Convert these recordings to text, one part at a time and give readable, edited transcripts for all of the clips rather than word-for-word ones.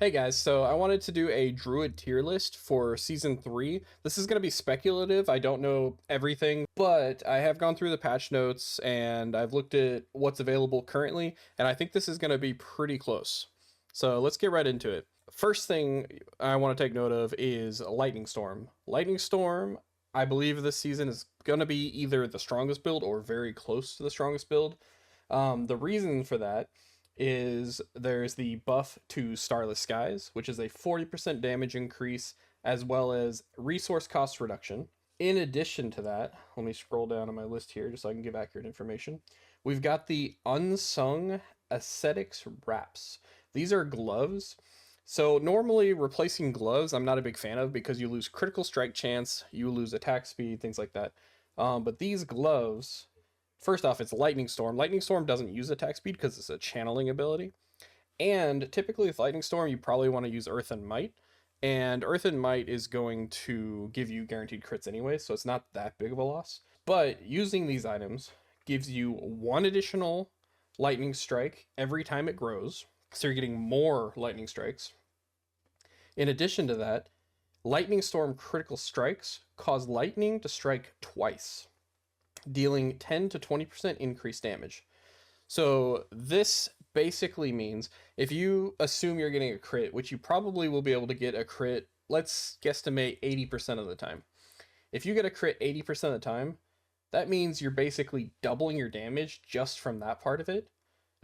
Hey guys, so I wanted to do a Druid tier list for season 3. This is going to be speculative. I don't know everything, but I have gone through the patch notes and I've looked at what's available currently, and I think this is going to be pretty close. So let's get right into it. First thing I want to take note of is Lightning Storm. Lightning Storm, I believe this season is going to be either the strongest build or very close to the strongest build. The reason for that is there's the buff to Starless Skies, which is a 40% damage increase as well as resource cost reduction. In addition to that, let me scroll down on my list here just so I can give accurate information. We've got the Unsung Ascetics Wraps. These are gloves. So normally replacing gloves, I'm not a big fan of because you lose critical strike chance, you lose attack speed, things like that. But these gloves, first off, it's Lightning Storm. Lightning Storm doesn't use attack speed because it's a channeling ability. And typically with Lightning Storm, you probably want to use Earth and Might. And Earth and Might is going to give you guaranteed crits anyway, so it's not that big of a loss. But using these items gives you one additional Lightning Strike every time it grows. So you're getting more Lightning Strikes. In addition to that, Lightning Storm critical strikes cause lightning to strike twice, dealing 10 to 20% increased damage. So this basically means if you assume you're getting a crit, which you probably will be able to get a crit, let's guesstimate 80% of the time. If you get a crit 80% of the time, that means you're basically doubling your damage just from that part of it.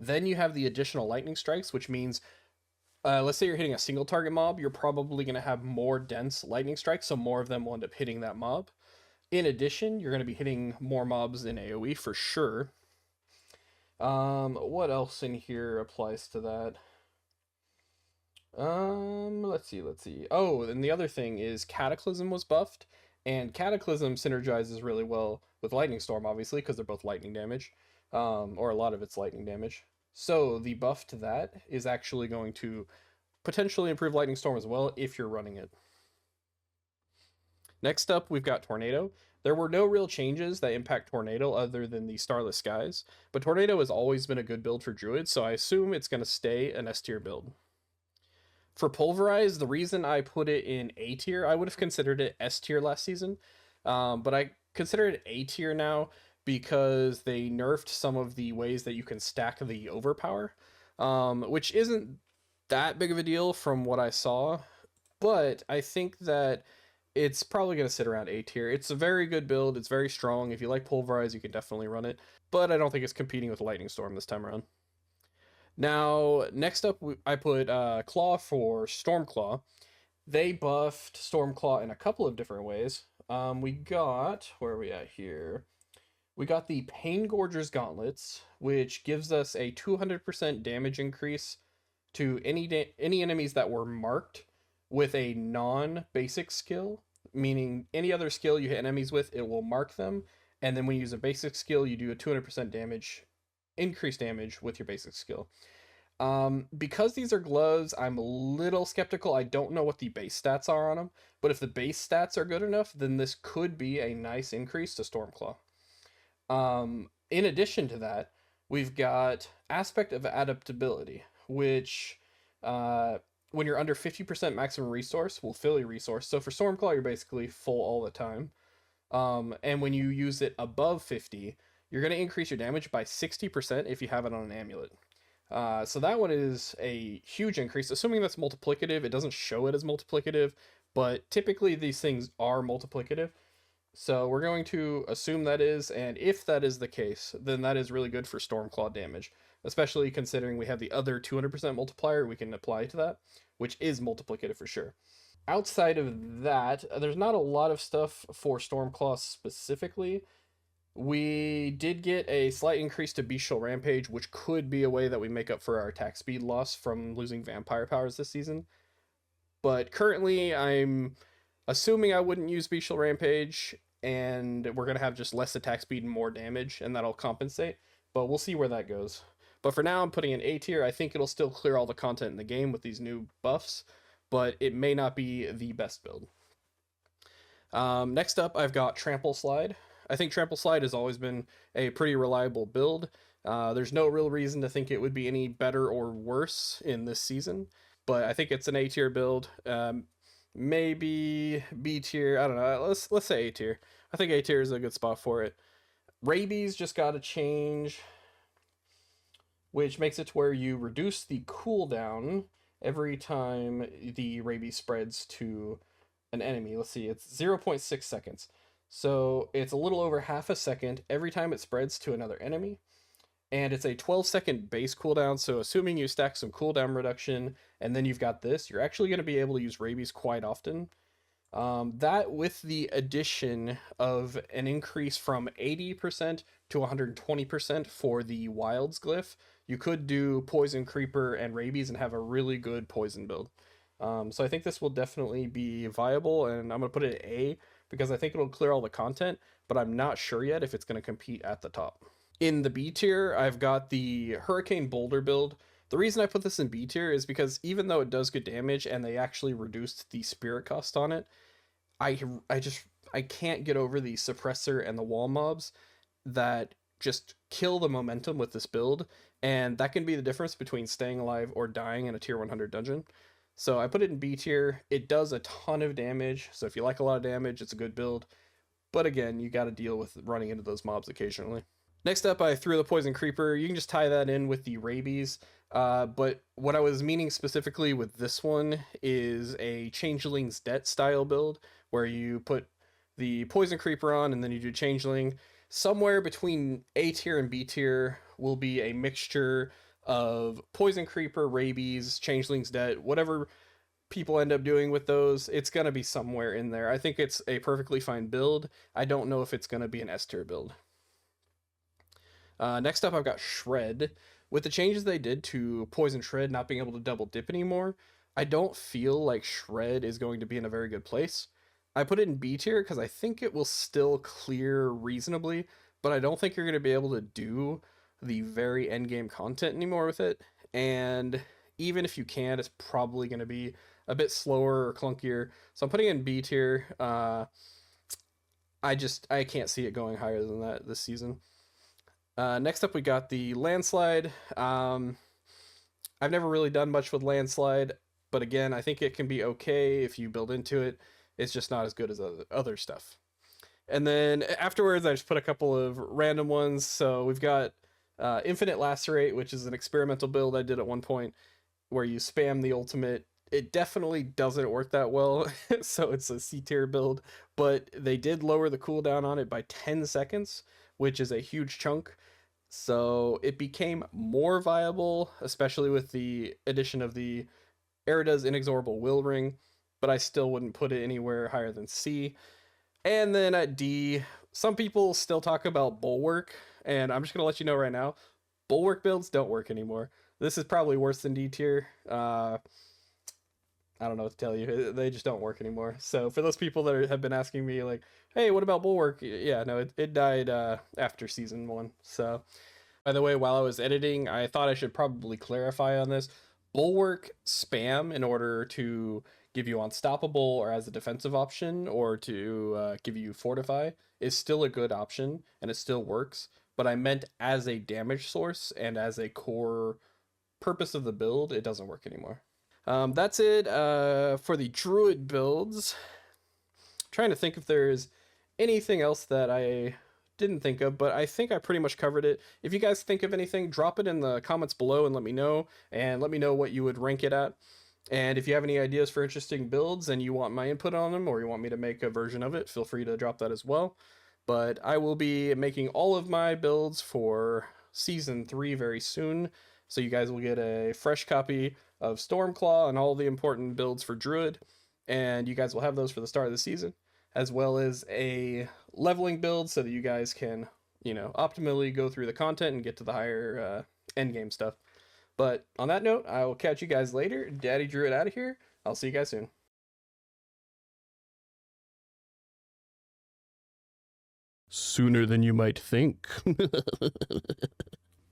Then you have the additional lightning strikes, which means let's say you're hitting a single target mob, you're probably going to have more dense lightning strikes, so more of them will end up hitting that mob. In addition, you're going to be hitting more mobs in AoE for sure. What else in here applies to that? Let's see. Oh, and the other thing is Cataclysm was buffed, and Cataclysm synergizes really well with Lightning Storm, obviously, because they're both lightning damage, or a lot of it's lightning damage. So the buff to that is actually going to potentially improve Lightning Storm as well if you're running it. Next up, we've got Tornado. There were no real changes that impact Tornado other than the Starless Skies, but Tornado has always been a good build for Druid, so I assume it's going to stay an S tier build. For Pulverize, the reason I put it in A tier, I would have considered it S tier last season, but I consider it A tier now because they nerfed some of the ways that you can stack the overpower, which isn't that big of a deal from what I saw, but I think that it's probably going to sit around A tier. It's a very good build. It's very strong. If you like Pulverize, you can definitely run it, but I don't think it's competing with Lightning Storm this time around. Now, next up, I put Claw for Stormclaw. They buffed Stormclaw in a couple of different ways. We got, where are we at here? We got the Pain Gorger's Gauntlets, which gives us a 200% damage increase to any enemies that were marked with a non-basic skill, meaning any other skill you hit enemies with, it will mark them. And then when you use a basic skill, you do a 200% damage, increased damage with your basic skill. Because these are gloves, I'm a little skeptical. I don't know what the base stats are on them, but if the base stats are good enough, then this could be a nice increase to Stormclaw. In addition to that, we've got Aspect of Adaptability, which when you're under 50% maximum resource, will fill your resource. So for Stormclaw, you're basically full all the time. And when you use it above 50, you're going to increase your damage by 60% if you have it on an amulet. So that one is a huge increase, assuming that's multiplicative. It doesn't show it as multiplicative, but typically these things are multiplicative. So we're going to assume that is, and if that is the case, then that is really good for Stormclaw damage, especially considering we have the other 200% multiplier we can apply to that, which is multiplicative for sure. Outside of that, there's not a lot of stuff for Stormclaw specifically. We did get a slight increase to Bestial Rampage, which could be a way that we make up for our attack speed loss from losing vampire powers this season. But currently, I'm assuming I wouldn't use Bestial Rampage, and we're going to have just less attack speed and more damage, and that'll compensate. But we'll see where that goes. But for now, I'm putting in A tier. I think it'll still clear all the content in the game with these new buffs, but it may not be the best build. Next up, I've got Trample Slide. I think Trample Slide has always been a pretty reliable build. There's no real reason to think it would be any better or worse in this season. but I think it's an A tier build. Maybe B tier. I don't know. Let's say A tier. I think A tier is a good spot for it. Rabies just got a change, which makes it to where you reduce the cooldown every time the rabies spreads to an enemy. Let's see, it's 0.6 seconds. So it's a little over half a second every time it spreads to another enemy. And it's a 12-second base cooldown, so assuming you stack some cooldown reduction and then you've got this, you're actually going to be able to use rabies quite often. That with the addition of an increase from 80% to 120% for the wilds glyph, you could do poison creeper and rabies and have a really good poison build. So I think this will definitely be viable, and I'm going to put it at A because I think it'll clear all the content, but I'm not sure yet if it's going to compete at the top. In the B tier, I've got the Hurricane Boulder build. The reason I put this in B tier is because even though it does good damage and they actually reduced the spirit cost on it, I can't get over the suppressor and the wall mobs that just kill the momentum with this build, and that can be the difference between staying alive or dying in a tier 100 dungeon. So I put it in B tier. It does a ton of damage, so if you like a lot of damage, it's a good build. But again, you got to deal with running into those mobs occasionally. Next up, I threw the Poison Creeper. You can just tie that in with the Rabies. But what I was meaning specifically with this one is a Changeling's Debt style build, where you put the Poison Creeper on and then you do Changeling. Somewhere between A tier and B tier will be a mixture of Poison Creeper, Rabies, Changeling's Debt, whatever people end up doing with those. It's going to be somewhere in there. I think it's a perfectly fine build. I don't know if it's going to be an S tier build. Next up, I've got Shred. With the changes they did to Poison Shred not being able to double dip anymore, I don't feel like Shred is going to be in a very good place. I put it in B tier because I think it will still clear reasonably, but I don't think you're going to be able to do the very end game content anymore with it. And even if you can, it's probably going to be a bit slower or clunkier. So I'm putting it in B tier. I can't see it going higher than that this season. Next up, we got the Landslide. I've never really done much with Landslide, but again, I think it can be okay if you build into it. It's just not as good as other stuff. And then afterwards, I just put a couple of random ones. So we've got Infinite Lacerate, which is an experimental build I did at one point, where you spam the ultimate. It definitely doesn't work that well, so it's a C tier build, but they did lower the cooldown on it by 10 seconds, which is a huge chunk. So it became more viable, especially with the addition of the Erida's Inexorable Will Ring, but I still wouldn't put it anywhere higher than C. And then at D, some people still talk about Bulwark, and I'm just going to let you know right now, Bulwark builds don't work anymore. This is probably worse than D tier. I don't know what to tell you. They just don't work anymore. So for those people that have been asking me, like, hey, what about Bulwark? Yeah, no, it died after season 1. So, by the way, while I was editing, I thought I should probably clarify on this. Bulwark spam in order to give you Unstoppable or as a defensive option or to give you Fortify is still a good option and it still works. But I meant as a damage source and as a core purpose of the build, it doesn't work anymore. That's it for the Druid builds. I'm trying to think if there's anything else that I didn't think of, but I think I pretty much covered it. If you guys think of anything, drop it in the comments below and let me know what you would rank it at. And if you have any ideas for interesting builds and you want my input on them or you want me to make a version of it, feel free to drop that as well. But I will be making all of my builds for Season 3 very soon, so you guys will get a fresh copy of Stormclaw and all the important builds for Druid, and you guys will have those for the start of the season, as well as a leveling build so that you guys can, optimally go through the content and get to the higher endgame stuff. But on that note, I will catch you guys later. Daddy Druid out of here. I'll see you guys soon. Sooner than you might think.